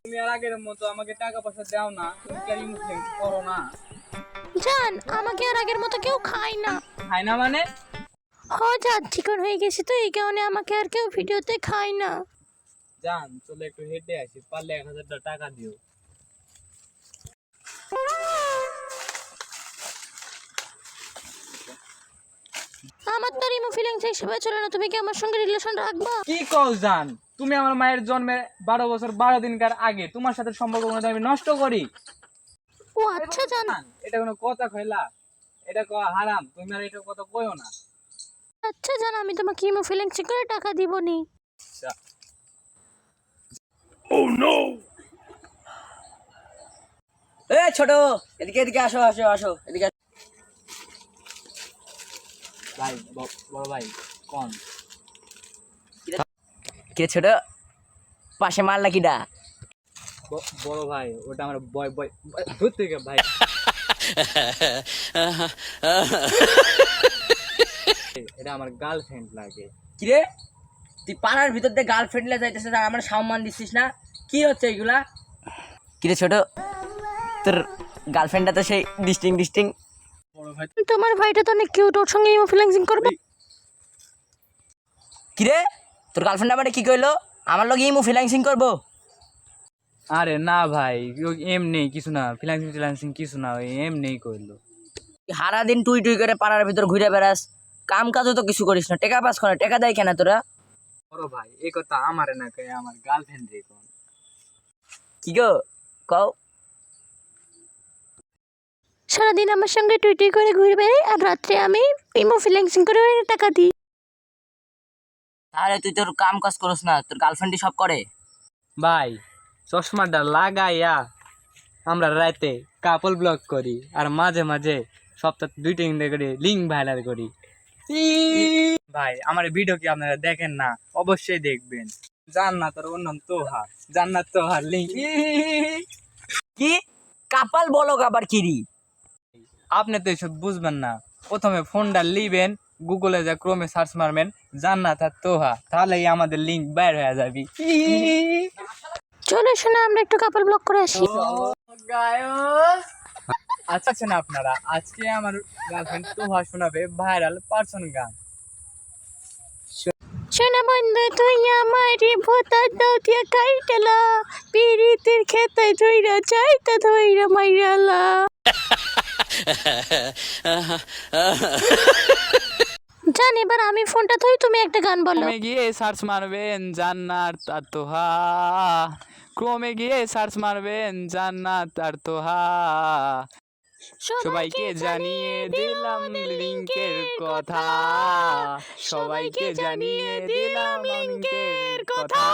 তুমি আর আগের মতো আমাকে টাকা পয়সা দাও না, তুমি কি আর ইনফ্লুয়েন্স করো না? জান, আমাকে আর আগের মতো কেউ খায় না। খাই না মানে? জান, চিকন হয়ে গেছি তো এই কারণে আমাকে আর কেউ ভিডিওতে খায় না। জান চলে একটু হেঁটে আসি, পারলে 1000 টাকা দিও। আমার তো ইমো ফিলিংস হিসেবে চলে না, তুমি কি আমার সঙ্গে রিলেশন রাখবা? কি কও জান, তুমি আমার মায়ের জন্মের 12 বছর 12 দিনকার আগে তোমার সাথে সম্পর্ক কোনোদিন আমি নষ্ট করি? ও আচ্ছা জান। এটা কোনো কথা কইলা? এটা কওয়া হারাম, তুমি আর এটা কথা কইও না। আচ্ছা জান, আমি তোমাকে ইমো ফিলিংস করে টাকা দিবনি। এ ছোট, এদিকে এদিকে আসো আসো আসো এদিকে। ভাই বড় ভাই কোন? কে ছোট, পাশে মারলা কিডা? বড় ভাই ওটা আমার বয় বয় দূর থেকে ভাই। এটা আমার গার্লফ্রেন্ড লাগে। কিরে, তুই পাড়ার ভিতর দিয়ে গার্লফ্রেন্ড লে যাইতেছিস আর আমার সম্মান দিচ্ছিস না? কি হচ্ছে এগুলা? কিরে ছোট, তোর গার্লফ্রেন্ডটা তো সেই ডিস্টিং। বড় ভাই তোমার ভাইটা তো অনেক কিউট, ওর সঙ্গে ইমো ফিলিংস করবে। কিরে, তোর গার্লফ্রেন্ড আবার কি কইলো আমার লগে ইমো ফিলাইসিং করবো? আরে না ভাই, এমনি কিছু না, ফ্রিল্যান্সিং কিছু না, ওই এমনি কইলো। সারা দিন টুই টুই করে পাড়ার ভিতর ঘুরে বেড়াস, কাম কাজও তো কিছু করিস না, টেকা পাস করে, টেকা দেয় কেন তোরা? বড় ভাই এই কথা আমারে না কই, আমার গার্লফ্রেন্ড রে কোন। কি গো কও? সারাদিন আমার সঙ্গে টুই টুই করে ঘুরবে আর রাত্রে আমি ইমো ফিলিংস করে টাকা দিই। তাহলে তুই তোর কাম কাজ করস না, তোর গার্লফ্রেন্ডই সব করে? ভাই চশমাটা লাগাইয়া আমরা রাতে কাপল ব্লগ করি আর মাঝে মাঝে সপ্তাহে 2-3 করে লিঙ্ক ভাইরাল করি। ভাই আমার ভিডিও কি আপনারা দেখেন না? অবশ্যই দেখবেন। জান্নাতের ওর নাম তোহা, জান্নাত তোহার লিঙ্ক। কি কাপাল বলো আবার কিরি? আপনি তো এসব বুঝবেন না। প্রথমে ফোনটা লিবেন, গুগলে যা ক্রোমে সার্চ মারবেন জান্নাত আর তোহা, তাহলেই আমাদের লিঙ্ক বের হয়ে যাবে। চলে শোনা আমরা একটু কাপল ব্লক করে আসি। আচ্ছা আছেন আপনারা, আজকে আমার গার্লফ্রেন্ড তোহা শোনাবে ভাইরাল পার্সন গান। শোনা বন্ধু তুই আমারি ভোতা দাও দিয়া কাইটালা, পিরিতির খেতে ধইরা চাইতা ধইরা মাইরালা। জান, এবার আমি ফোনটা ধরি, তুমি একটা গান বলো। ক্রোমে গিয়ে সার্চ মারবেন জান্নাত আর তোহা, ক্রোমে গিয়ে সার্চ মারবেন জান্নাত আর তোহা, সবাইকে জানিয়ে দিলাম লিংকের কথা, সবাইকে জানিয়ে দিলাম লিংকের কথা।